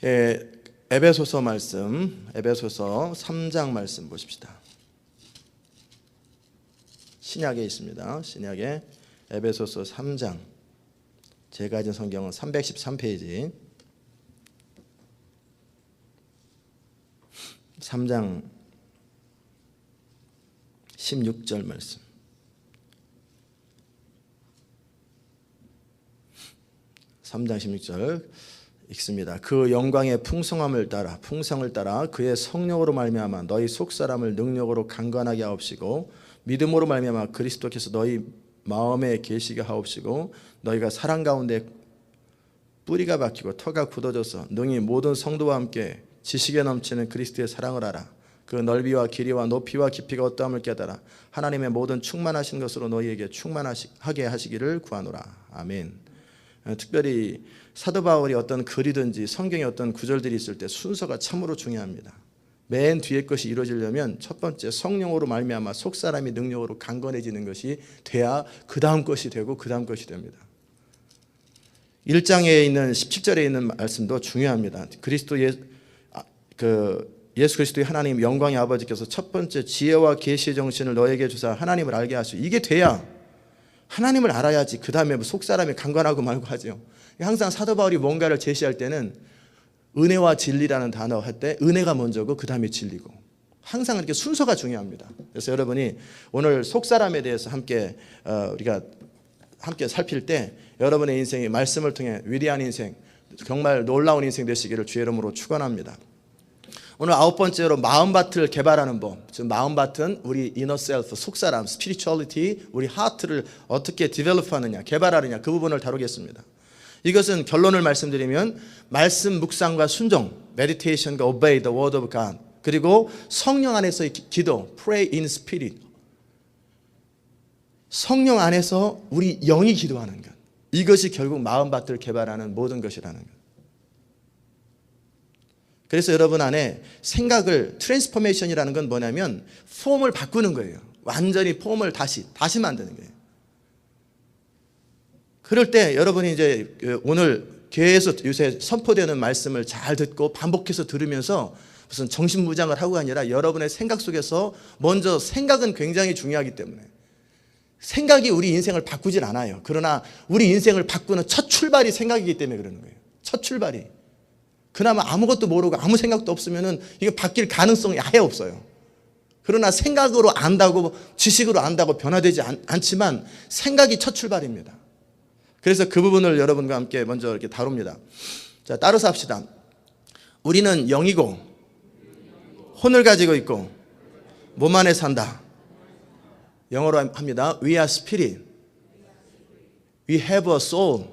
예, 에베소서 말씀, 에베소서 3장 말씀 보십시다. 신약에 있습니다. 신약에 에베소서 3장. 제가 가진 성경은 313페이지. 3장 16절 말씀. 3장 16절 읽습니다. 그 영광의 풍성을 따라 그의 성령으로 말미암아 너희 속사람을 능력으로 강건하게 하옵시고 믿음으로 말미암아 그리스도께서 너희 마음에 계시게 하옵시고 너희가 사랑 가운데 뿌리가 박히고 터가 굳어져서 능히 모든 성도와 함께 지식에 넘치는 그리스도의 사랑을 알아. 그 넓이와 길이와 높이와 깊이가 어떠함을 깨달아 하나님의 모든 충만하신 것으로 너희에게 충만하게 하시기를 구하노라. 아멘. 특별히 사도 바울이 어떤 글이든지 성경에 어떤 구절들이 있을 때 순서가 참으로 중요합니다. 맨 뒤에 것이 이루어지려면 첫 번째 성령으로 말미암아 속사람이 능력으로 강건해지는 것이 돼야 그 다음 것이 되고 그 다음 것이 됩니다. 1장에 있는 17절에 있는 말씀도 중요합니다. 예수 그리스도의 하나님 영광의 아버지께서 첫 번째 지혜와 계시의 정신을 너에게 주사 하나님을 알게 하시오. 이게 돼야 하나님을 알아야지 그 다음에 속사람이 강건하고 말고 하죠. 항상 사도 바울이 뭔가를 제시할 때는 은혜와 진리라는 단어 할 때 은혜가 먼저고 그 다음에 진리고 항상 이렇게 순서가 중요합니다. 그래서 여러분이 오늘 속사람에 대해서 우리가 함께 살필 때 여러분의 인생이 말씀을 통해 위대한 인생, 정말 놀라운 인생 되시기를 주의 이름으로 축원합니다. 오늘 9번째로 마음밭을 개발하는 법. 즉 마음밭은 우리 inner self, 속사람, spirituality, 우리 하트를 어떻게 develop하느냐, 개발하느냐 그 부분을 다루겠습니다. 이것은 결론을 말씀드리면 말씀 묵상과 순종, meditation과 obey the word of God, 그리고 성령 안에서의 기도, pray in spirit. 성령 안에서 우리 영이 기도하는 것. 이것이 결국 마음밭을 개발하는 모든 것이라는 것. 그래서 여러분 안에 생각을 트랜스포메이션이라는 건 뭐냐면 폼을 바꾸는 거예요. 완전히 폼을 다시 만드는 거예요. 그럴 때 여러분이 이제 오늘 교회에서 요새 선포되는 말씀을 잘 듣고 반복해서 들으면서 무슨 정신무장을 하고 아니라 여러분의 생각 속에서 먼저 생각은 굉장히 중요하기 때문에 생각이 우리 인생을 바꾸질 않아요. 그러나 우리 인생을 바꾸는 첫 출발이 생각이기 때문에 그러는 거예요. 첫 출발이. 그나마 아무것도 모르고 아무 생각도 없으면은 이게 바뀔 가능성이 아예 없어요. 그러나 생각으로 안다고 지식으로 안다고 변화되지 않지만 생각이 첫 출발입니다. 그래서 그 부분을 여러분과 함께 먼저 이렇게 다룹니다. 자, 따라서 합시다. 우리는 영이고 혼을 가지고 있고 몸 안에 산다. 영어로 합니다. We are spirit. We have a soul.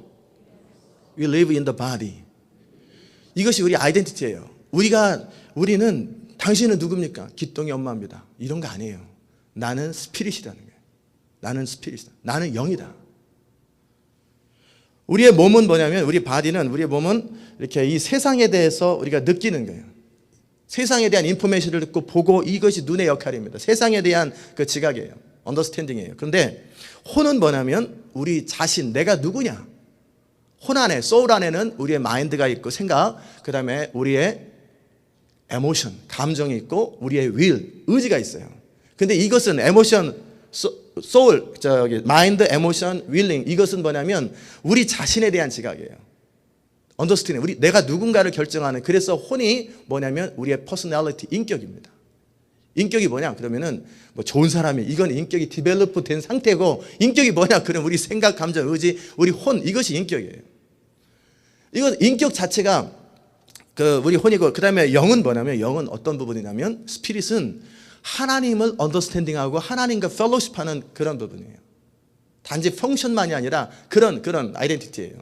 We live in the body. 이것이 우리 아이덴티티예요. 우리는 당신은 누굽니까? 기똥이 엄마입니다. 이런 거 아니에요. 나는 스피릿이라는 거예요. 나는 스피릿이다. 나는 영이다. 우리의 몸은 뭐냐면 우리의 몸은 이렇게 이 세상에 대해서 우리가 느끼는 거예요. 세상에 대한 인포메이션을 듣고 보고 이것이 눈의 역할입니다. 세상에 대한 그 지각이에요. 언더스탠딩이에요. 그런데 혼은 뭐냐면 우리 자신, 내가 누구냐? 혼 안에, 소울 안에는 우리의 마인드가 있고 생각, 그 다음에 우리의 에모션, 감정이 있고 우리의 will, 의지가 있어요. 근데 이것은 에모션, 소울, 마인드, 에모션, 윌링 이것은 뭐냐면 우리 자신에 대한 지각이에요. 언더스탠딩, 내가 누군가를 결정하는. 그래서 혼이 뭐냐면 우리의 퍼스널리티, 인격입니다. 인격이 뭐냐? 그러면은 뭐 좋은 사람이 이건 인격이 디벨롭 된 상태고 인격이 뭐냐? 그럼 우리 생각, 감정, 의지, 우리 혼 이것이 인격이에요. 이건 인격 자체가 우리 혼이고 그다음에 영은 뭐냐면 영은 어떤 부분이냐면 스피릿은 하나님을 언더스탠딩하고 하나님과 펠로십하는 그런 부분이에요. 단지 펑션만이 아니라 그런 아이덴티티예요.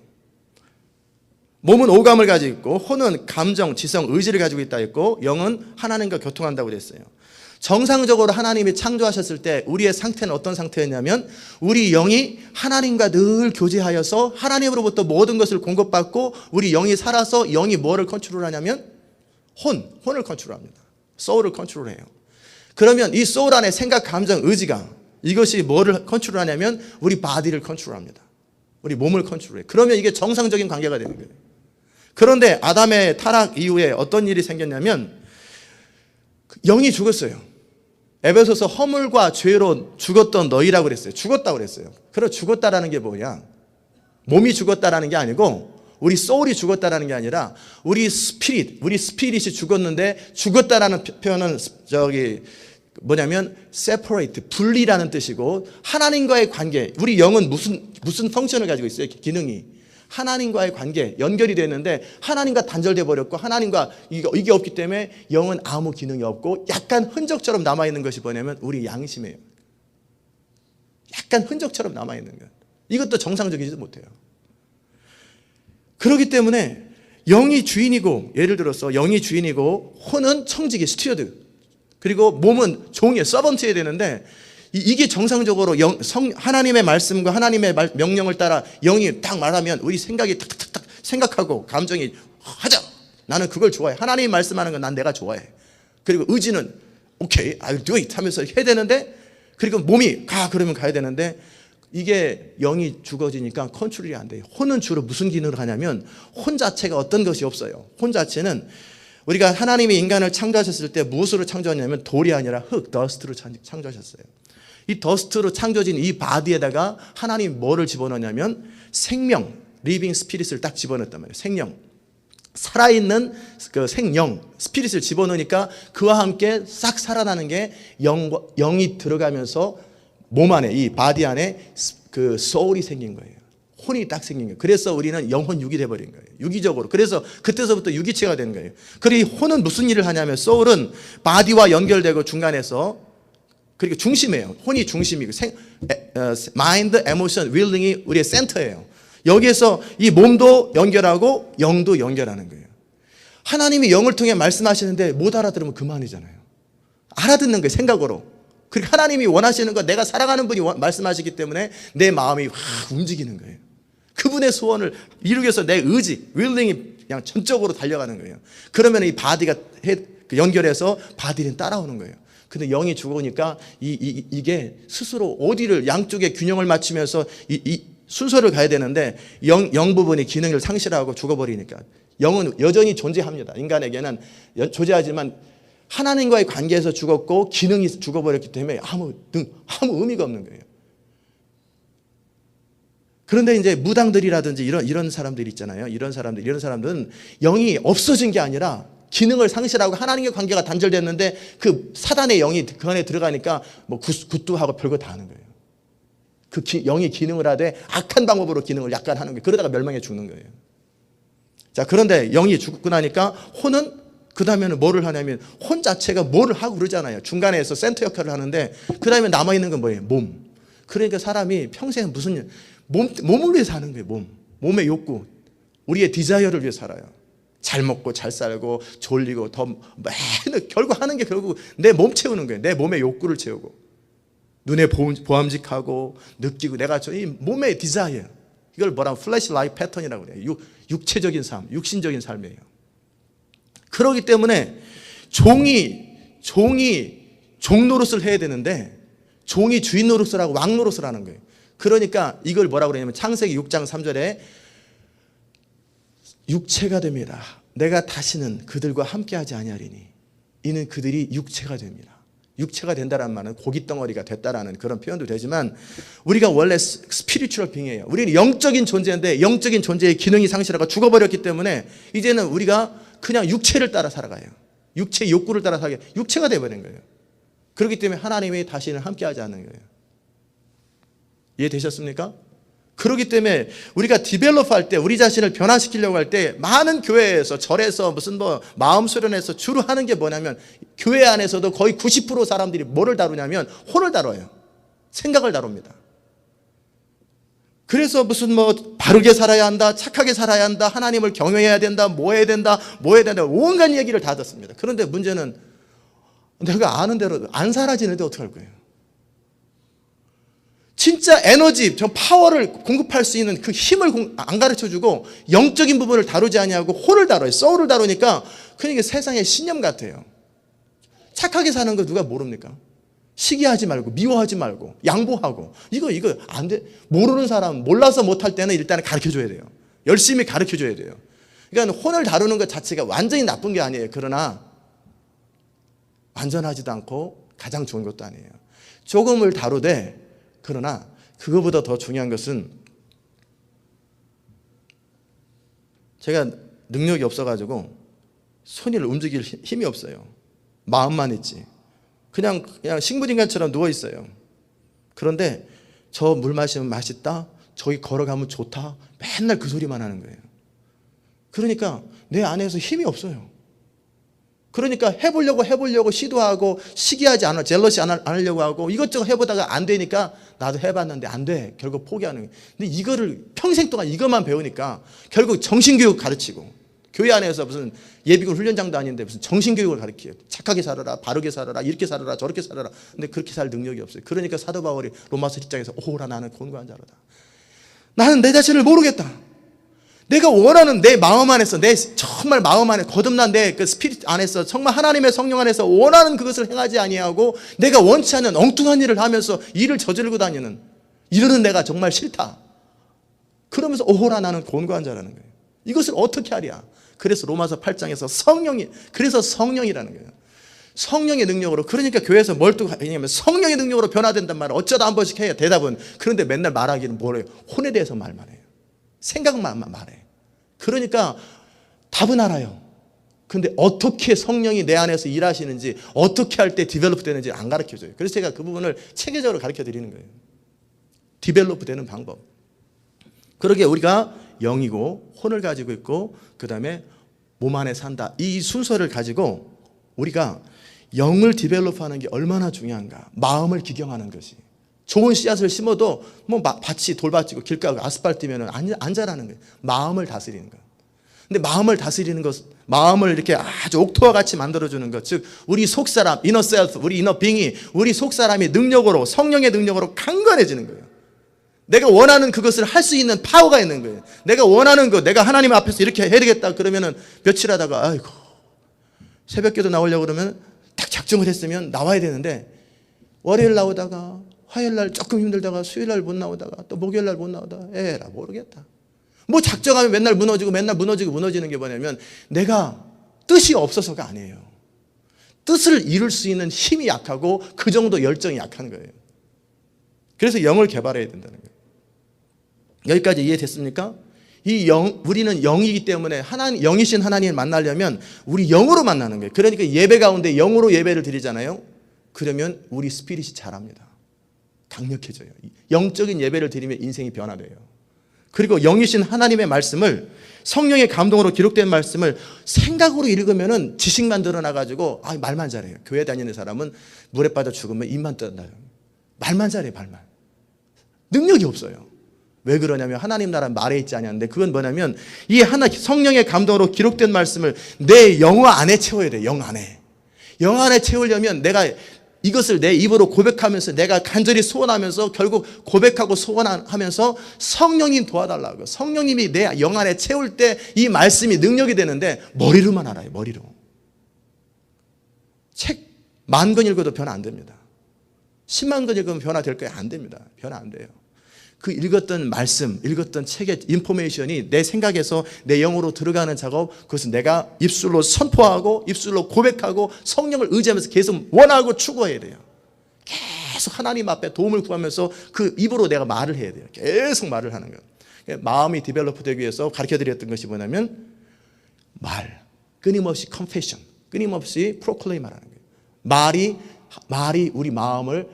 몸은 오감을 가지고 있고 혼은 감정, 지성, 의지를 가지고 있다 했고 영은 하나님과 교통한다고 됐어요. 정상적으로 하나님이 창조하셨을 때 우리의 상태는 어떤 상태였냐면 우리 영이 하나님과 늘 교제하여서 하나님으로부터 모든 것을 공급받고 우리 영이 살아서 영이 뭐를 컨트롤하냐면 혼을 컨트롤합니다. 소울을 컨트롤해요. 그러면 이 소울 안에 생각, 감정, 의지가 이것이 뭐를 컨트롤하냐면 우리 바디를 컨트롤합니다. 우리 몸을 컨트롤해요. 그러면 이게 정상적인 관계가 되는 거예요. 그런데 아담의 타락 이후에 어떤 일이 생겼냐면 영이 죽었어요. 에베소서 허물과 죄로 죽었던 너희라고 그랬어요. 죽었다고 그랬어요. 그럼 죽었다라는 게 뭐냐? 몸이 죽었다라는 게 아니고 우리 소울이 죽었다라는 게 아니라 우리 스피릿이 죽었는데 죽었다라는 표현은 뭐냐면 separate, 분리라는 뜻이고 하나님과의 관계, 우리 영은 무슨 펑션을 가지고 있어요? 기능이. 하나님과의 관계, 연결이 됐는데 하나님과 단절돼 버렸고 하나님과 이게 없기 때문에 영은 아무 기능이 없고 약간 흔적처럼 남아있는 것이 뭐냐면 우리 양심이에요. 약간 흔적처럼 남아있는 것. 이것도 정상적이지 못해요. 그렇기 때문에 영이 주인이고, 예를 들어서 영이 주인이고 혼은 청지기, 스튜어드, 그리고 몸은 종이에요. 서번트해야 되는데 이게 정상적으로 하나님의 말씀과 하나님의 명령을 따라 영이 딱 말하면 우리 생각이 탁탁탁 생각하고 감정이 하자, 나는 그걸 좋아해. 하나님이 말씀하는 건 난 내가 좋아해. 그리고 의지는 오케이, I'll do it 하면서 해야 되는데, 그리고 몸이 가 그러면 가야 되는데 이게 영이 죽어지니까 컨트롤이 안 돼요. 혼은 주로 무슨 기능을 하냐면 혼 자체가 어떤 것이 없어요. 혼 자체는 우리가 하나님이 인간을 창조하셨을 때 무엇으로 창조하냐면 돌이 아니라 흙, 더스트로 창조하셨어요. 이 더스트로 창조진 이 바디에다가 하나님이 뭐를 집어넣냐면 생명, 리빙 스피릿을 딱 집어넣었단 말이에요. 생명, 살아있는 그 생영, 스피릿을 집어넣으니까 그와 함께 싹 살아나는 게 영이 들어가면서 몸 안에, 이 바디 안에 그 소울이 생긴 거예요. 혼이 딱 생긴 거예요. 그래서 우리는 영혼 육이 돼버린 거예요. 유기적으로. 그래서 그때서부터 유기체가 되는 거예요. 그리고 혼은 무슨 일을 하냐면 소울은 바디와 연결되고 중간에서, 그리고 중심이에요. 혼이 중심이고 마인드, 에모션, 윌링이 우리의 센터예요. 여기에서 이 몸도 연결하고 영도 연결하는 거예요. 하나님이 영을 통해 말씀하시는데 못 알아들으면 그만이잖아요. 알아듣는 거예요, 생각으로. 그리고 하나님이 원하시는 거, 내가 사랑하는 분이 말씀하시기 때문에 내 마음이 확 움직이는 거예요. 그분의 소원을 이루기 위해서 내 의지, 윌링이 그냥 전적으로 달려가는 거예요. 그러면 이 바디가 연결해서 바디는 따라오는 거예요. 근데 영이 죽으니까 이게 스스로 어디를 양쪽에 균형을 맞추면서 이 순서를 가야 되는데 영 부분이 기능을 상실하고 죽어버리니까 영은 여전히 존재합니다. 인간에게는 존재하지만 하나님과의 관계에서 죽었고 기능이 죽어버렸기 때문에 아무 의미가 없는 거예요. 그런데 이제 무당들이라든지 이런 사람들 있잖아요. 이런 사람들은 영이 없어진 게 아니라 기능을 상실하고 하나님의 관계가 단절됐는데 그 사단의 영이 그 안에 들어가니까 뭐 굿도하고 별거 다 하는 거예요. 그 영이 기능을 하되 악한 방법으로 기능을 약간 하는 거예요. 그러다가 멸망해 죽는 거예요. 자, 그런데 영이 죽고 나니까 혼은 그 다음에는 뭐를 하냐면 혼 자체가 뭐를 하고 그러잖아요. 중간에서 센터 역할을 하는데 그 다음에 남아있는 건 뭐예요? 몸. 그러니까 사람이 평생 무슨 몸을 위해 사는 거예요. 몸의 욕구, 우리의 디자이어를 위해 살아요. 잘 먹고 잘 살고 졸리고 더 매일 결국 하는 게 결국 내 몸 채우는 거예요. 내 몸의 욕구를 채우고 눈에 보암직하고 느끼고 내가 이 몸의 디자이어, 이걸 뭐라고 플래시 라이프 패턴이라고 그래요. 육체적인 삶, 육신적인 삶이에요. 그렇기 때문에 종이 종 노릇을 해야 되는데 종이 주인 노릇을 하고 왕 노릇을 하는 거예요. 그러니까 이걸 뭐라고 그러냐면 창세기 6장 3절에 육체가 됩니다. 내가 다시는 그들과 함께하지 아니하리니 이는 그들이 육체가 됩니다. 육체가 된다는 말은 고깃덩어리가 됐다라는 그런 표현도 되지만 우리가 원래 스피리추얼 빙이에요. 우리는 영적인 존재인데 영적인 존재의 기능이 상실하고 죽어버렸기 때문에 이제는 우리가 그냥 육체를 따라 살아가요. 육체의 욕구를 따라 살게 육체가 되어버린 거예요. 그렇기 때문에 하나님이 다시는 함께하지 않는 거예요. 이해되셨습니까? 그렇기 때문에 우리가 디벨롭 할 때, 우리 자신을 변화시키려고 할 때 많은 교회에서 절에서 무슨 마음 수련에서 주로 하는 게 뭐냐면 교회 안에서도 거의 90% 사람들이 뭐를 다루냐면 혼을 다뤄요. 생각을 다룹니다. 그래서 무슨 바르게 살아야 한다, 착하게 살아야 한다, 하나님을 경외해야 된다, 뭐 해야 된다 온갖 얘기를 다 듣습니다. 그런데 문제는 내가 아는 대로 안 사라지는데 어떡할 거예요? 진짜 에너지, 저 파워를 공급할 수 있는 그 힘을 안 가르쳐주고 영적인 부분을 다루지 아니하고 혼을 다뤄요. 소울을 다루니까 그러니까 세상의 신념 같아요. 착하게 사는 거 누가 모릅니까? 시기하지 말고 미워하지 말고 양보하고 이거 안 돼. 모르는 사람, 몰라서 못할 때는 일단 가르쳐줘야 돼요. 열심히 가르쳐줘야 돼요. 그러니까 혼을 다루는 것 자체가 완전히 나쁜 게 아니에요. 그러나 완전하지도 않고 가장 좋은 것도 아니에요. 조금을 다루되, 그러나 그거보다 더 중요한 것은 제가 능력이 없어가지고 손을 움직일 힘이 없어요. 마음만 있지. 그냥 식물인간처럼 누워 있어요. 그런데 저 물 마시면 맛있다, 저기 걸어가면 좋다, 맨날 그 소리만 하는 거예요. 그러니까 내 안에서 힘이 없어요. 그러니까 해보려고 시도하고, 시기하지 않아, 젤러시 안 하려고 하고, 이것저것 해보다가 안 되니까 나도 해봤는데 안 돼. 결국 포기하는 거예요. 근데 이거를 평생 동안 이것만 배우니까 결국 정신교육 가르치고, 교회 안에서 무슨 예비군 훈련장도 아닌데 무슨 정신교육을 가르쳐요. 착하게 살아라, 바르게 살아라, 이렇게 살아라, 저렇게 살아라. 근데 그렇게 살 능력이 없어요. 그러니까 사도 바울이 로마서 10장에서 오라 나는 곤고한 자로다. 나는 내 자신을 모르겠다. 내가 원하는 내 마음 안에서, 내 정말 마음 안에 거듭난 내 그 스피릿 안에서, 정말 하나님의 성령 안에서 원하는 그것을 행하지 아니하고 내가 원치 않는 엉뚱한 일을 하면서 일을 저지르고 다니는 이러는 내가 정말 싫다. 그러면서 오호라 나는 곤고한 자라는 거예요. 이것을 어떻게 하랴? 그래서 로마서 8장에서 그래서 성령이라는 거예요. 성령의 능력으로. 그러니까 교회에서 뭘 또 하냐면 성령의 능력으로 변화된단 말을 어쩌다 한 번씩 해요, 대답은. 그런데 맨날 말하기는 뭐래요? 혼에 대해서 말만 해요. 생각만 말해. 그러니까 답은 알아요. 근데 어떻게 성령이 내 안에서 일하시는지, 어떻게 할 때 디벨롭 되는지 안 가르쳐줘요. 그래서 제가 그 부분을 체계적으로 가르쳐 드리는 거예요. 디벨롭 되는 방법. 그러게 우리가 영이고 혼을 가지고 있고 그 다음에 몸 안에 산다, 이 순서를 가지고 우리가 영을 디벨롭하는 게 얼마나 중요한가. 마음을 기경하는 것이. 좋은 씨앗을 심어도 뭐 밭이 돌밭이고 길가고 아스팔트면은 안 자라는 거예요. 마음을 다스리는 거. 근데 마음을 다스리는 것, 마음을 이렇게 아주 옥토와 같이 만들어주는 것, 즉 우리 속사람, 이너 셀프, 우리 이너 빙이, 우리 속사람이 능력으로, 성령의 능력으로 강건해지는 거예요. 내가 원하는 그것을 할 수 있는 파워가 있는 거예요. 내가 원하는 거, 내가 하나님 앞에서 이렇게 해야 되겠다 그러면은 며칠 하다가 아이고 새벽기도 나오려고 그러면 딱 작정을 했으면 나와야 되는데, 월요일 나오다가 화요일 날 조금 힘들다가 수요일 날 못 나오다가 또 목요일 날 못 나오다가 에라 모르겠다. 뭐 작정하면 맨날 무너지는 게 뭐냐면 내가 뜻이 없어서가 아니에요. 뜻을 이룰 수 있는 힘이 약하고 그 정도 열정이 약한 거예요. 그래서 영을 개발해야 된다는 거예요. 여기까지 이해됐습니까? 우리는 영이기 때문에 영이신 하나님을 만나려면 우리 영으로 만나는 거예요. 그러니까 예배 가운데 영으로 예배를 드리잖아요. 그러면 우리 스피릿이 자랍니다. 강력해져요. 영적인 예배를 드리면 인생이 변화돼요. 그리고 영이신 하나님의 말씀을, 성령의 감동으로 기록된 말씀을 생각으로 읽으면은 지식만 드러나가지고 말만 잘해요. 교회 다니는 사람은 물에 빠져 죽으면 입만 뜬다요. 말만 잘해, 말만. 능력이 없어요. 왜 그러냐면 하나님 나라 말에 있지 않냐는데, 그건 뭐냐면 이 성령의 감동으로 기록된 말씀을 내 영 안에 채워야 돼요. 영 안에. 영 안에 채우려면 내가 이것을 내 입으로 고백하면서, 내가 간절히 소원하면서, 결국 고백하고 소원하면서 성령님 도와달라고. 성령님이 내 영 안에 채울 때 이 말씀이 능력이 되는데 머리로만 알아요. 머리로. 책 10,000권 읽어도 변화 안 됩니다. 10만 권 읽으면 변화 될 거예요? 안 됩니다. 변화 안 돼요. 그 읽었던 말씀, 읽었던 책의 인포메이션이 내 생각에서 내 영으로 들어가는 작업, 그것은 내가 입술로 선포하고 입술로 고백하고 성령을 의지하면서 계속 원하고 추구해야 돼요. 계속 하나님 앞에 도움을 구하면서 그 입으로 내가 말을 해야 돼요. 계속 말을 하는 거예요. 마음이 디벨로프 되기 위해서 가르쳐드렸던 것이 뭐냐면 끊임없이 confession, 끊임없이 proclaim 하라는 거예요. 말이 우리 마음을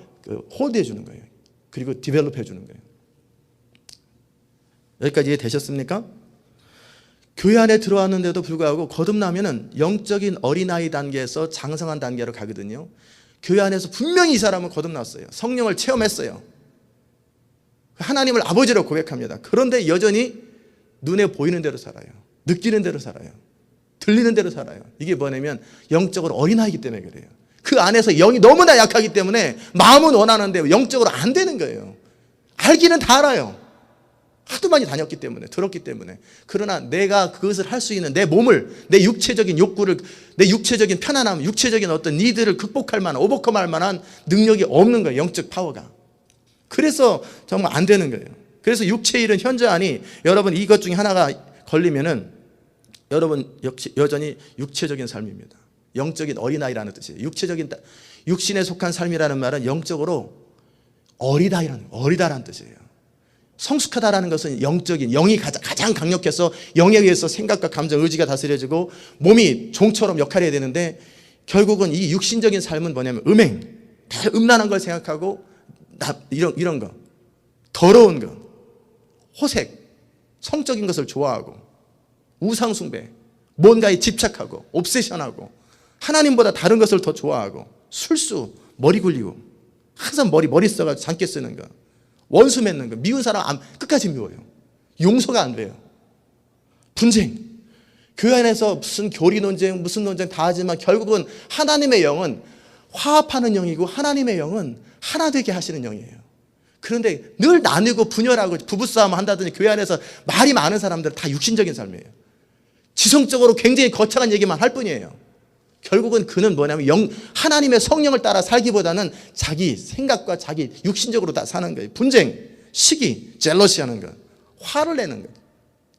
홀드해 주는 거예요. 그리고 디벨롭 해 주는 거예요. 여기까지 이해되셨습니까? 교회 안에 들어왔는데도 불구하고 거듭나면은 영적인 어린아이 단계에서 장성한 단계로 가거든요. 교회 안에서 분명히 이 사람은 거듭났어요. 성령을 체험했어요. 하나님을 아버지로 고백합니다. 그런데 여전히 눈에 보이는 대로 살아요. 느끼는 대로 살아요. 들리는 대로 살아요. 이게 뭐냐면 영적으로 어린아이기 때문에 그래요. 그 안에서 영이 너무나 약하기 때문에 마음은 원하는데 영적으로 안 되는 거예요. 알기는 다 알아요. 하도 많이 다녔기 때문에, 들었기 때문에. 그러나 내가 그것을 할 수 있는 내 몸을, 내 육체적인 욕구를, 내 육체적인 편안함, 육체적인 어떤 니드를 극복할 만한, 오버컴할 만한 능력이 없는 거예요. 영적 파워가. 그래서 정말 안 되는 거예요. 그래서 육체의 일은 현저하니, 여러분 이것 중에 하나가 걸리면은 여러분 역시 여전히 육체적인 삶입니다. 영적인 어린아이라는 뜻이에요. 육신에 속한 삶이라는 말은 영적으로 어리다라는 뜻이에요. 성숙하다라는 것은 영적인, 영이 가장 강력해서 영에 의해서 생각과 감정, 의지가 다스려지고 몸이 종처럼 역할을 해야 되는데, 결국은 이 육신적인 삶은 뭐냐면 음란한 걸 생각하고 이런 거, 더러운 거, 호색, 성적인 것을 좋아하고 우상숭배, 뭔가에 집착하고 옵세션하고 하나님보다 다른 것을 더 좋아하고 술수, 머리 굴리고 항상 머리 써가지고 잠깨 쓰는 거, 원수 맺는 거, 미운 사람 끝까지 미워요. 용서가 안 돼요. 분쟁, 교회 안에서 무슨 교리 논쟁, 무슨 논쟁 다 하지만 결국은 하나님의 영은 화합하는 영이고 하나님의 영은 하나 되게 하시는 영이에요. 그런데 늘 나누고 분열하고 부부싸움 한다더니 교회 안에서 말이 많은 사람들은 다 육신적인 삶이에요. 지성적으로 굉장히 거창한 얘기만 할 뿐이에요. 결국은 그는 뭐냐면 하나님의 성령을 따라 살기보다는 자기 생각과 자기 육신적으로 다 사는 거예요. 분쟁, 시기, 젤러시 하는 거, 화를 내는 거,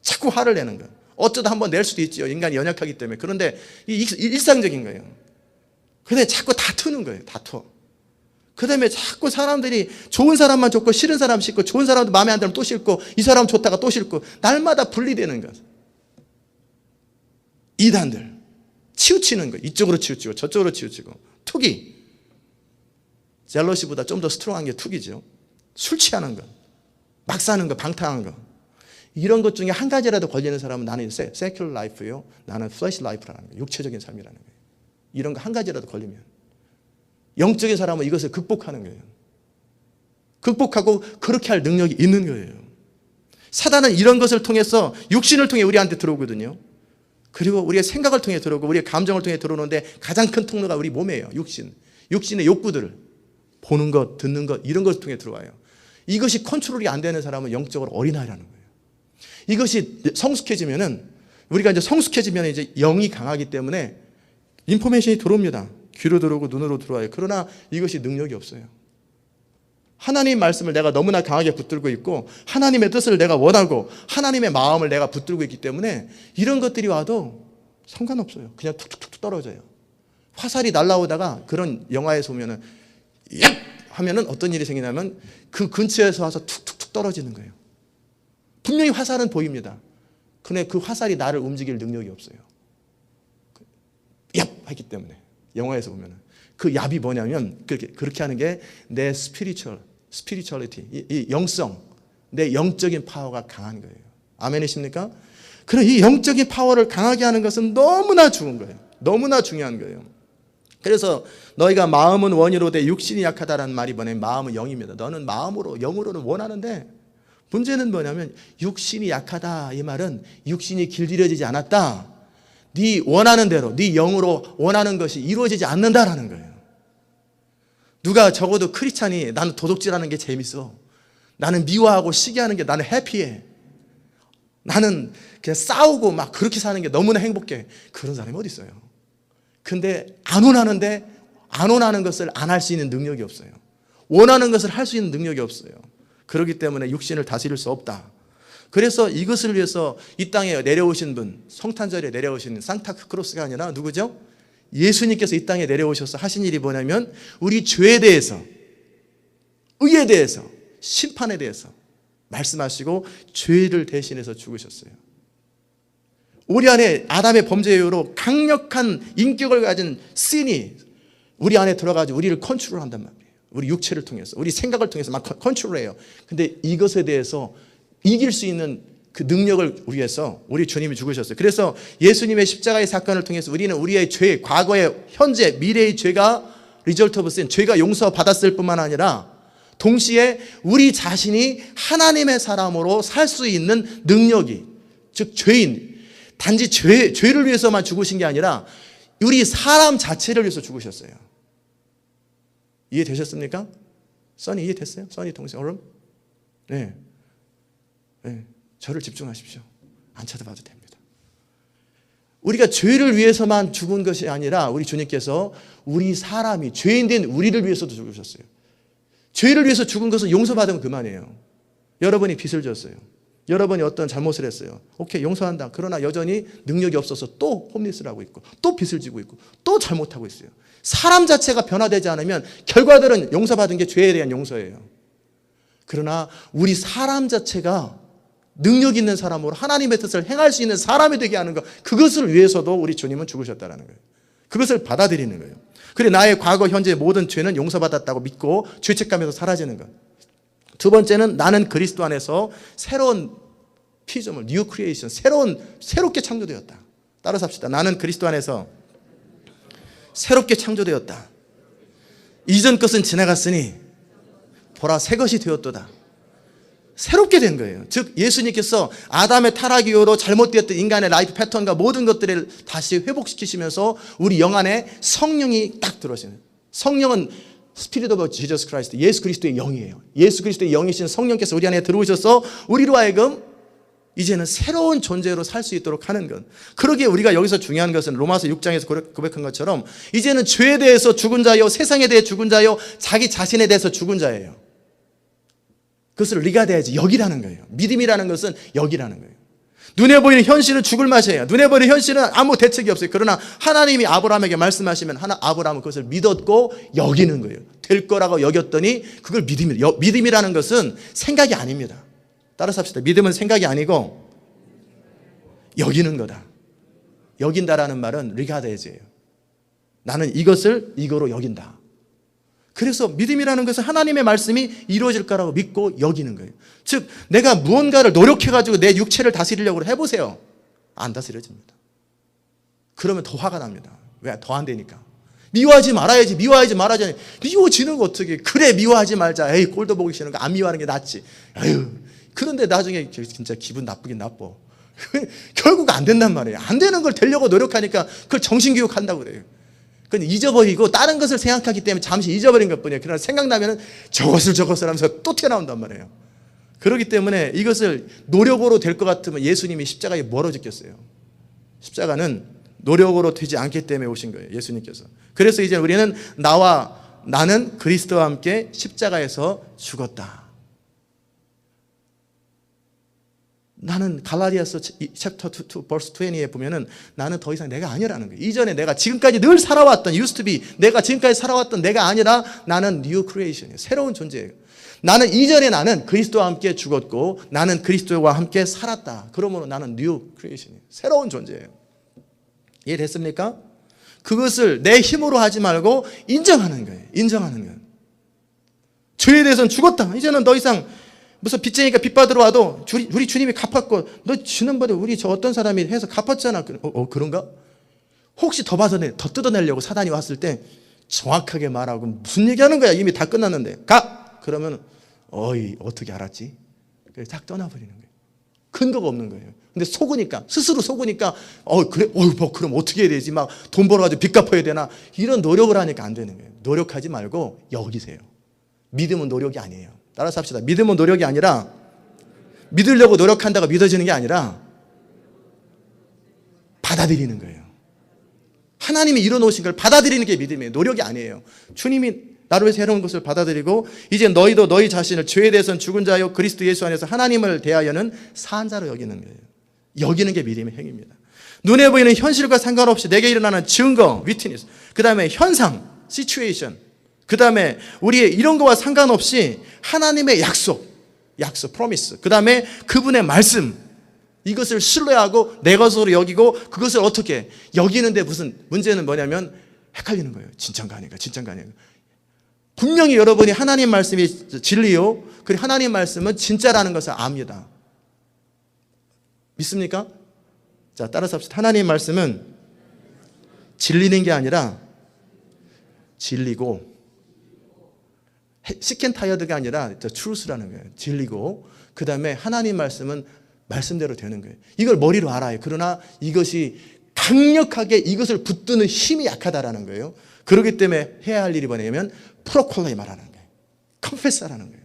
자꾸 화를 내는 거. 어쩌다 한번 낼 수도 있죠. 인간이 연약하기 때문에. 그런데 일상적인 거예요. 그런데 자꾸 다투는 거예요. 다투어. 그 다음에 자꾸 사람들이 좋은 사람만 좋고 싫은 사람 싫고, 좋은 사람도 마음에 안 들면 또 싫고, 이 사람 좋다가 또 싫고, 날마다 분리되는 거. 이단들 치우치는 거, 이쪽으로 치우치고 저쪽으로 치우치고. 투기, 젤러시보다 좀 더 스트롱한 게 투기죠. 술 취하는 거, 막 사는 거, 방탕한 거. 이런 것 중에 한 가지라도 걸리는 사람은 나는 세큘러 라이프예요, 나는 플래시 라이프라는 거예요. 육체적인 삶이라는 거예요. 이런 거 한 가지라도 걸리면 영적인 사람은 이것을 극복하는 거예요. 극복하고 그렇게 할 능력이 있는 거예요. 사단은 이런 것을 통해서 육신을 통해 우리한테 들어오거든요. 그리고 우리의 생각을 통해 들어오고 우리의 감정을 통해 들어오는데, 가장 큰 통로가 우리 몸이에요. 육신의 욕구들을 보는 것, 듣는 것, 이런 것을 통해 들어와요. 이것이 컨트롤이 안 되는 사람은 영적으로 어린아이라는 거예요. 이것이 성숙해지면은, 우리가 이제 성숙해지면 이제 영이 강하기 때문에 인포메이션이 들어옵니다. 귀로 들어오고 눈으로 들어와요. 그러나 이것이 능력이 없어요. 하나님 말씀을 내가 너무나 강하게 붙들고 있고, 하나님의 뜻을 내가 원하고 하나님의 마음을 내가 붙들고 있기 때문에 이런 것들이 와도 상관없어요. 그냥 툭툭툭 떨어져요. 화살이 날아오다가, 그런 영화에서 보면은 얍! 하면은 어떤 일이 생기냐면 그 근처에서 와서 툭툭툭 떨어지는 거예요. 분명히 화살은 보입니다. 근데 그 화살이 나를 움직일 능력이 없어요. 얍! 하기 때문에. 영화에서 보면은 그 얍이 뭐냐면, 그렇게 하는 게 내 스피리추얼리티, 이 영성, 내 영적인 파워가 강한 거예요. 아멘이십니까? 그럼 이 영적인 파워를 강하게 하는 것은 너무나 좋은 거예요. 너무나 중요한 거예요. 그래서 너희가 마음은 원이로되 육신이 약하다라는 말이 뭐냐면, 마음은 영입니다. 너는 마음으로, 영으로는 원하는데, 문제는 뭐냐면 육신이 약하다, 이 말은 육신이 길들여지지 않았다. 네 원하는 대로, 네 영으로 원하는 것이 이루어지지 않는다라는 거예요. 누가 적어도 크리스찬이 나는 도둑질하는 게 재밌어, 나는 미워하고 시기하는 게 나는 해피해, 나는 그냥 싸우고 막 그렇게 사는 게 너무나 행복해, 그런 사람이 어디 있어요? 근데 안 원하는 것을 안 할 수 있는 능력이 없어요. 원하는 것을 할 수 있는 능력이 없어요. 그렇기 때문에 육신을 다스릴 수 없다. 그래서 이것을 위해서 이 땅에 내려오신 분, 성탄절에 내려오신 산타크로스가 아니라 누구죠? 예수님께서 이 땅에 내려오셔서 하신 일이 뭐냐면, 우리 죄에 대해서, 의에 대해서, 심판에 대해서 말씀하시고 죄를 대신해서 죽으셨어요. 우리 안에 아담의 범죄 이후로 강력한 인격을 가진 신이 우리 안에 들어가지고 우리를 컨트롤한단 말이에요. 우리 육체를 통해서, 우리 생각을 통해서 막 컨트롤해요. 근데 이것에 대해서 이길 수 있는 그 능력을 위해서 우리 주님이 죽으셨어요. 그래서 예수님의 십자가의 사건을 통해서 우리는 우리의 죄, 과거의, 현재, 미래의 죄가 리절트 오브 신, 죄가 용서받았을 뿐만 아니라 동시에 우리 자신이 하나님의 사람으로 살 수 있는 능력이, 즉 죄인, 단지 죄를 위해서만 죽으신 게 아니라 우리 사람 자체를 위해서 죽으셨어요. 이해되셨습니까? 써니 이해됐어요? 써니 동생 여러분? 네. 저를 집중하십시오. 안 쳐다봐도 됩니다. 우리가 죄를 위해서만 죽은 것이 아니라 우리 주님께서 우리 사람이, 죄인된 우리를 위해서도 죽으셨어요. 죄를 위해서 죽은 것은 용서받으면 그만이에요. 여러분이 빚을 졌어요. 여러분이 어떤 잘못을 했어요. 오케이, 용서한다. 그러나 여전히 능력이 없어서 또 홈리스를 하고 있고, 또 빚을 지고 있고, 또 잘못하고 있어요. 사람 자체가 변화되지 않으면 결과들은 용서받은 게 죄에 대한 용서예요. 그러나 우리 사람 자체가 능력 있는 사람으로 하나님의 뜻을 행할 수 있는 사람이 되게 하는 것, 그것을 위해서도 우리 주님은 죽으셨다는 거예요. 그것을 받아들이는 거예요. 그래, 나의 과거, 현재 모든 죄는 용서받았다고 믿고 죄책감에서 사라지는 것. 두 번째는 나는 그리스도 안에서 새로운 피조물, 뉴 크리에이션, 새롭게 창조되었다. 따라서 합시다. 나는 그리스도 안에서 새롭게 창조되었다. 이전 것은 지나갔으니 보라 새 것이 되었도다. 새롭게 된 거예요. 즉 예수님께서 아담의 타락 이후로 잘못되었던 인간의 라이프 패턴과 모든 것들을 다시 회복시키시면서 우리 영 안에 성령이 딱 들어오시는, 성령은 스피릿 오브 지저스 크라이스트, 예수 그리스도의 영이에요. 예수 그리스도의 영이신 성령께서 우리 안에 들어오셔서 우리로 하여금 이제는 새로운 존재로 살 수 있도록 하는 것. 그러기에 우리가 여기서 중요한 것은 로마서 6장에서 고백한 것처럼 이제는 죄에 대해서 죽은 자요, 세상에 대해 죽은 자요, 자기 자신에 대해서 죽은 자예요. 그것을 리가돼야지, 여기라는 거예요. 믿음이라는 것은 여기라는 거예요. 눈에 보이는 현실은 죽을 맛이에요. 눈에 보이는 현실은 아무 대책이 없어요. 그러나 하나님이 아브라함에게 말씀하시면 아브라함은 그것을 믿었고 여기는 거예요. 될 거라고 여겼더니 그걸 믿음이에요. 믿음이라는 것은 생각이 아닙니다. 따라서 합시다. 믿음은 생각이 아니고 여기는 거다. 여긴다라는 말은 리가데즈예요. 나는 이것을 이거로 여긴다. 그래서 믿음이라는 것은 하나님의 말씀이 이루어질 거라고 믿고 여기는 거예요. 즉 내가 무언가를 노력해가지고 내 육체를 다스리려고 해보세요. 안 다스려집니다. 그러면 더 화가 납니다. 왜? 더 안 되니까. 미워하지 말아야지, 미워하지 말아야지. 미워지는 거 어떻게. 그래, 미워하지 말자. 에이, 꼴도 보기 싫은 거 안 미워하는 게 낫지. 에휴. 그런데 나중에 진짜 기분 나쁘긴 나빠. 결국 안 된단 말이에요. 안 되는 걸 되려고 노력하니까 그걸 정신교육 한다고 그래요. 그건 잊어버리고 다른 것을 생각하기 때문에 잠시 잊어버린 것뿐이에요. 그러나 생각나면 저것을 하면서 또 튀어나온단 말이에요. 그렇기 때문에 이것을 노력으로 될 것 같으면 예수님이 십자가에 뭐로 죽겠어요? 십자가는 노력으로 되지 않기 때문에 오신 거예요. 예수님께서. 그래서 이제 우리는 나는 그리스도와 함께 십자가에서 죽었다. 나는 갈라디아서 챕터 2 벌스 20에 보면은 나는 더 이상 내가 아니라는 거예요. 이전에 내가 지금까지 늘 살아왔던 used to be, 내가 지금까지 살아왔던 내가 아니라 나는 new creation이에요. 새로운 존재예요. 이전에 나는 그리스도와 함께 죽었고 나는 그리스도와 함께 살았다. 그러므로 나는 new creation이에요. 새로운 존재예요. 이해됐습니까? 그것을 내 힘으로 하지 말고 인정하는 거예요. 인정하는 거예요. 죄에 대해서는 죽었다. 이제는 더 이상 무슨 빚쟁이가 빚 받으러 와도 우리 주님이 갚았고 너 지난번에 우리 저 어떤 사람이 해서 갚았잖아. 그런가? 혹시 더 뜯어내려고 사단이 왔을 때 정확하게 말하고 무슨 얘기하는 거야? 이미 다 끝났는데 가! 그러면 어이 어떻게 알았지? 그래서 딱 떠나버리는 거예요. 근거가 없는 거예요. 근데 스스로 속으니까 그래? 그럼 어떻게 해야 되지? 막 돈 벌어가지고 빚 갚아야 되나? 이런 노력을 하니까 안 되는 거예요. 노력하지 말고 여기세요. 믿음은 노력이 아니에요. 따라서 합시다. 믿음은 노력이 아니라 믿으려고 노력한다고 믿어지는 게 아니라 받아들이는 거예요. 하나님이 이뤄놓으신 걸 받아들이는 게 믿음이에요. 노력이 아니에요. 주님이 나를 위해서 해놓은 것을 받아들이고 이제 너희도 너희 자신을 죄에 대해서는 죽은 자요 그리스도 예수 안에서 하나님을 대하여는 산 자로 여기는 거예요. 여기는 게 믿음의 행위입니다. 눈에 보이는 현실과 상관없이 내게 일어나는 증거, 위트니스, 그 다음에 현상, 시츄에이션, 그 다음에 우리의 이런 거와 상관없이 하나님의 약속, 프로미스, 그 다음에 그분의 말씀, 이것을 신뢰하고 내 것으로 여기고 그것을 어떻게 여기는데 무슨 문제는 뭐냐면 헷갈리는 거예요. 진짠가 아닌가. 분명히 여러분이 하나님 말씀이 진리요, 그리고 하나님 말씀은 진짜라는 것을 압니다. 믿습니까? 자, 따라서 합시다. 하나님 말씀은 진리는 게 아니라 진리고 시켄타이어드가 아니라 truth라는 거예요. 진리고 그 다음에 하나님 말씀은 말씀대로 되는 거예요. 이걸 머리로 알아요. 그러나 이것이 강력하게 이것을 붙드는 힘이 약하다라는 거예요. 그렇기 때문에 해야 할 일이 뭐냐면 프로콜레임 하라는 거예요. 컨페스하라는 거예요.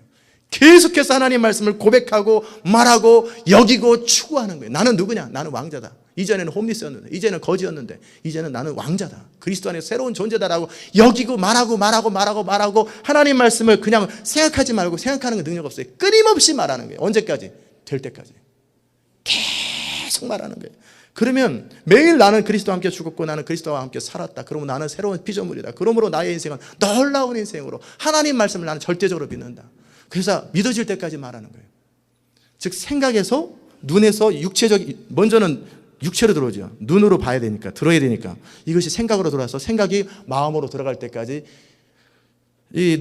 계속해서 하나님 말씀을 고백하고 말하고 여기고 추구하는 거예요. 나는 누구냐? 나는 왕자다. 이전에는 홈리스였는데, 이제는 거지였는데, 이제는 나는 왕자다. 그리스도 안에 새로운 존재다라고 여기고 말하고 하나님 말씀을 그냥 생각하지 말고 생각하는 게 능력 없어요. 끊임없이 말하는 거예요. 언제까지? 될 때까지. 계속 말하는 거예요. 그러면 매일 나는 그리스도와 함께 죽었고 나는 그리스도와 함께 살았다. 그러면 나는 새로운 피조물이다. 그러므로 나의 인생은 놀라운 인생으로 하나님 말씀을 나는 절대적으로 믿는다. 그래서 믿어질 때까지 말하는 거예요. 즉 생각에서 눈에서 먼저는 육체로 들어오죠. 눈으로 봐야 되니까, 들어야 되니까. 이것이 생각으로 들어와서 생각이 마음으로 들어갈 때까지 이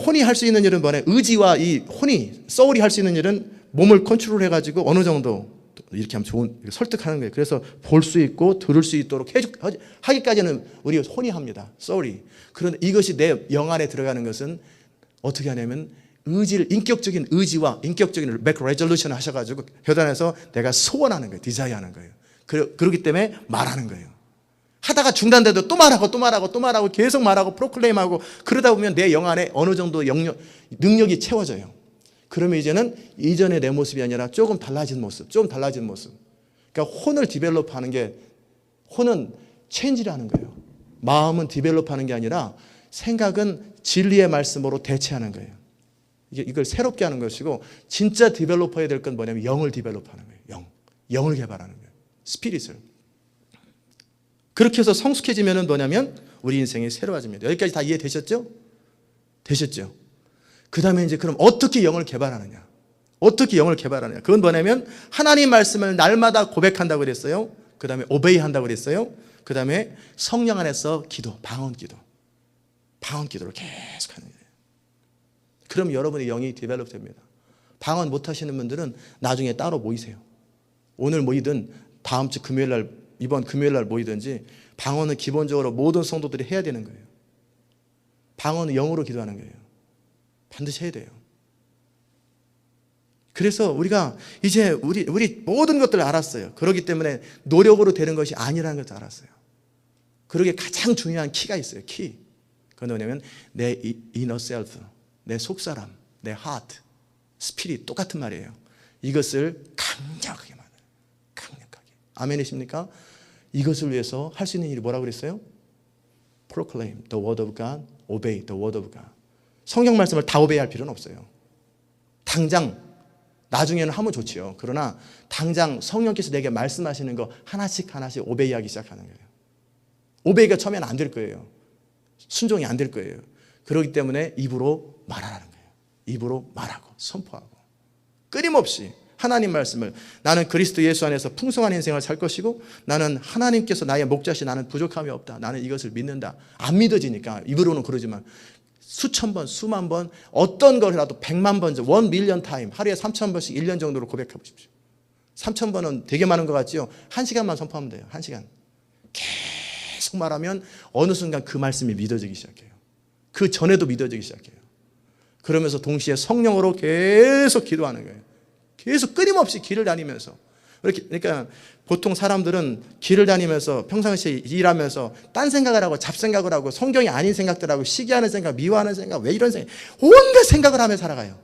혼이 할 수 있는 일은 뭐냐? 의지와 이 혼이, 소울이 할 수 있는 일은 몸을 컨트롤 해가지고 어느 정도 이렇게 하면 설득하는 거예요. 그래서 볼 수 있고 들을 수 있도록 하기까지는 우리 혼이 합니다. 소울이. 그런데 이것이 내 영 안에 들어가는 것은 어떻게 하냐면 인격적인 의지와 인격적인 back resolution 하셔가지고 교단에서 내가 소원하는 거예요. 디자이어하는 거예요. 그렇기 때문에 말하는 거예요. 하다가 중단돼도 또 말하고 계속 말하고 프로클레임하고 그러다 보면 내 영 안에 어느 정도 능력이 채워져요. 그러면 이제는 이전의 내 모습이 아니라 조금 달라진 모습. 그러니까 혼을 디벨롭하는 게, 혼은 체인지라는 거예요. 마음은 디벨롭하는 게 아니라 생각은 진리의 말씀으로 대체하는 거예요. 이걸 새롭게 하는 것이고, 진짜 디벨롭해야 될 건 뭐냐면 영을 디벨롭하는 거예요. 영을 개발하는 거예요. 스피릿을. 그렇게 해서 성숙해지면은 뭐냐면 우리 인생이 새로워집니다. 여기까지 다 이해되셨죠? 그 다음에 이제 그럼 어떻게 영을 개발하느냐? 그건 뭐냐면 하나님 말씀을 날마다 고백한다고 그랬어요. 그 다음에 오베이 한다고 그랬어요. 그 다음에 성령 안에서 방언 기도를 계속 하는 거예요. 그럼 여러분의 영이 디벨롭 됩니다. 방언 못 하시는 분들은 나중에 따로 모이세요. 오늘 모이든 다음 주 이번 금요일 날 모이든지 방언은 기본적으로 모든 성도들이 해야 되는 거예요. 방언은 영으로 기도하는 거예요. 반드시 해야 돼요. 그래서 우리가 이제 우리 모든 것들을 알았어요. 그렇기 때문에 노력으로 되는 것이 아니라는 것도 알았어요. 그러기에 가장 중요한 키가 있어요. 그건 뭐냐면 내 inner self, 내 속사람, 내 heart, spirit 똑같은 말이에요. 이것을 강력하게 만들어요. 강력하게. 아멘이십니까? 이것을 위해서 할 수 있는 일이 뭐라고 그랬어요? Proclaim the word of God, obey the word of God. 성경 말씀을 다 오베이할 필요는 없어요. 당장 나중에는 하면 좋지요. 그러나 당장 성령께서 내게 말씀하시는 거 하나씩 오베이하기 시작하는 거예요. 오베이가 처음에는 안 될 거예요. 순종이 안 될 거예요. 그렇기 때문에 입으로 말하라는 거예요. 입으로 말하고 선포하고 끊임없이 하나님 말씀을, 나는 그리스도 예수 안에서 풍성한 인생을 살 것이고 나는 하나님께서 나의 목자시 나는 부족함이 없다. 나는 이것을 믿는다. 안 믿어지니까 입으로는 그러지만 수천 번, 수만 번, 어떤 걸 해라도 100만 번, 1,000,000 타임, 하루에 3,000번씩 1년 정도로 고백해 보십시오. 3,000번은 되게 많은 것 같지요? 1시간만 선포하면 돼요. 1시간. 계속 말하면 어느 순간 그 말씀이 믿어지기 시작해요. 그 전에도 믿어지기 시작해요. 그러면서 동시에 성령으로 계속 기도하는 거예요. 계속 끊임없이 길을 다니면서. 그러니까 보통 사람들은 길을 다니면서 평상시에 일하면서 딴 생각을 하고 잡생각을 하고 성경이 아닌 생각들 하고 시기하는 생각, 미워하는 생각, 왜 이런 생각, 온갖 생각을 하며 살아가요.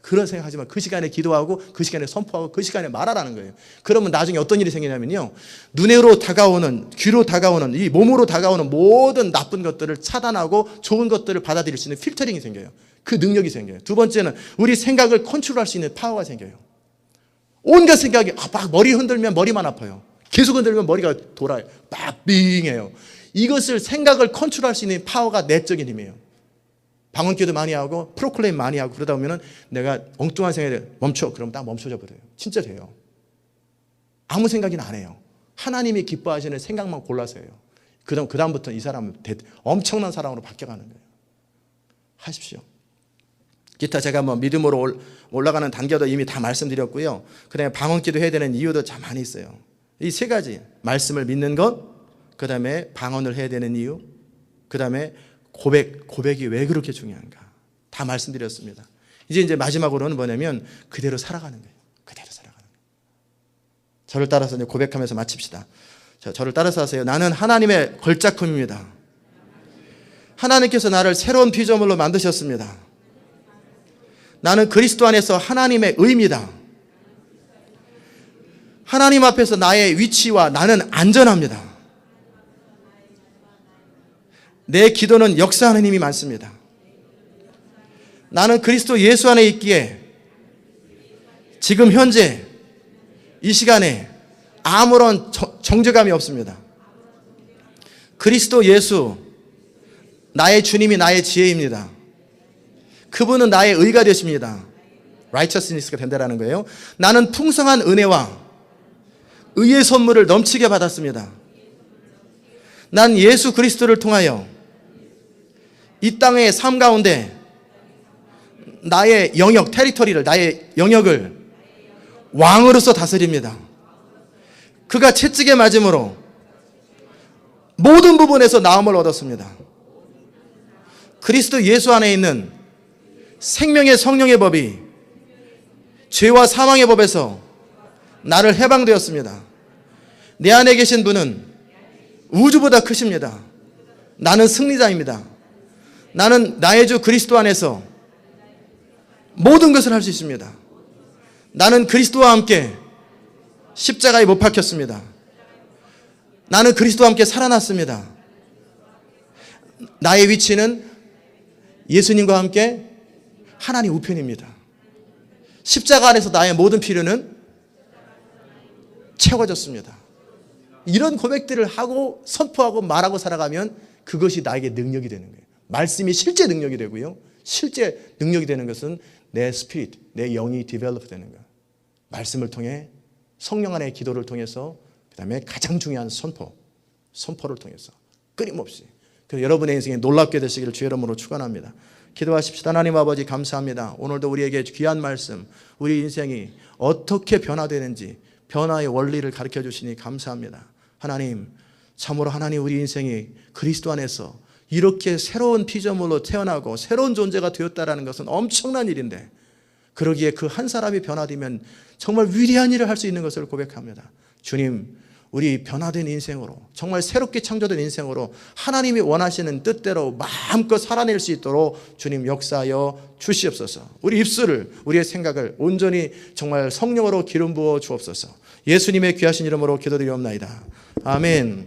그런 생각하지만 그 시간에 기도하고 그 시간에 선포하고 그 시간에 말하라는 거예요. 그러면 나중에 어떤 일이 생기냐면요, 눈으로 다가오는, 귀로 다가오는, 이 몸으로 다가오는 모든 나쁜 것들을 차단하고 좋은 것들을 받아들일 수 있는 필터링이 생겨요. 그 능력이 생겨요. 두 번째는 우리 생각을 컨트롤할 수 있는 파워가 생겨요. 온갖 생각이 막 머리 흔들면 머리만 아파요. 계속 흔들면 머리가 돌아요. 막 빙해요. 이것을 생각을 컨트롤할 수 있는 파워가 내적인 힘이에요. 방언기도 많이 하고 프로클레임 많이 하고 그러다 보면은 내가 엉뚱한 생각을 멈춰. 그럼 딱 멈춰져 버려요. 진짜 돼요. 아무 생각이나 안 해요. 하나님이 기뻐하시는 생각만 골라서 해요. 그다음부터 이 사람은 엄청난 사람으로 바뀌어가는 거예요. 하십시오. 기타 제가 뭐 믿음으로 올라가는 단계도 이미 다 말씀드렸고요. 그 다음에 방언기도 해야 되는 이유도 참 많이 있어요. 이 세 가지, 말씀을 믿는 것, 그 다음에 방언을 해야 되는 이유, 그 다음에 고백이 왜 그렇게 중요한가 다 말씀드렸습니다. 이제 마지막으로는 뭐냐면 그대로 살아가는 거예요. 그대로 살아가는 거예요. 저를 따라서 이제 고백하면서 마칩시다. 저를 따라서 하세요. 나는 하나님의 걸작품입니다. 하나님께서 나를 새로운 피조물로 만드셨습니다. 나는 그리스도 안에서 하나님의 의입니다. 하나님 앞에서 나의 위치와 나는 안전합니다. 내 기도는 역사하는 힘이 많습니다. 나는 그리스도 예수 안에 있기에 지금 현재 이 시간에 아무런 정죄감이 없습니다. 그리스도 예수, 나의 주님이 나의 지혜입니다. 그분은 나의 의가 되십니다. righteousness가 된다라는 거예요. 나는 풍성한 은혜와 의의 선물을 넘치게 받았습니다. 난 예수 그리스도를 통하여 이 땅의 삶 가운데 나의 영역, 테리토리를, 나의 영역을 왕으로서 다스립니다. 그가 채찍에 맞음으로 모든 부분에서 나음을 얻었습니다. 그리스도 예수 안에 있는 생명의 성령의 법이 죄와 사망의 법에서 나를 해방되었습니다. 내 안에 계신 분은 우주보다 크십니다. 나는 승리자입니다. 나는 나의 주 그리스도 안에서 모든 것을 할 수 있습니다. 나는 그리스도와 함께 십자가에 못 박혔습니다. 나는 그리스도와 함께 살아났습니다. 나의 위치는 예수님과 함께 하나님 우편입니다. 십자가 안에서 나의 모든 필요는 채워졌습니다. 이런 고백들을 하고 선포하고 말하고 살아가면 그것이 나에게 능력이 되는 거예요. 말씀이 실제 능력이 되고요. 실제 능력이 되는 것은 내 스피릿, 내 영이 디벨롭 되는 거예요. 말씀을 통해 성령 안의 기도를 통해서 그 다음에 가장 중요한 선포를 통해서 끊임없이. 그래서 여러분의 인생에 놀랍게 되시기를 주의 이름으로 축원합니다. 기도하십시다. 하나님 아버지 감사합니다. 오늘도 우리에게 귀한 말씀, 우리 인생이 어떻게 변화되는지 변화의 원리를 가르쳐 주시니 감사합니다. 하나님, 참으로 하나님 우리 인생이 그리스도 안에서 이렇게 새로운 피조물로 태어나고 새로운 존재가 되었다는 것은 엄청난 일인데 그러기에 그 한 사람이 변화되면 정말 위대한 일을 할 수 있는 것을 고백합니다. 주님, 우리 변화된 인생으로 정말 새롭게 창조된 인생으로 하나님이 원하시는 뜻대로 마음껏 살아낼 수 있도록 주님 역사하여 주시옵소서. 우리 입술을, 우리의 생각을 온전히 정말 성령으로 기름 부어 주옵소서. 예수님의 귀하신 이름으로 기도드리옵나이다. 아멘.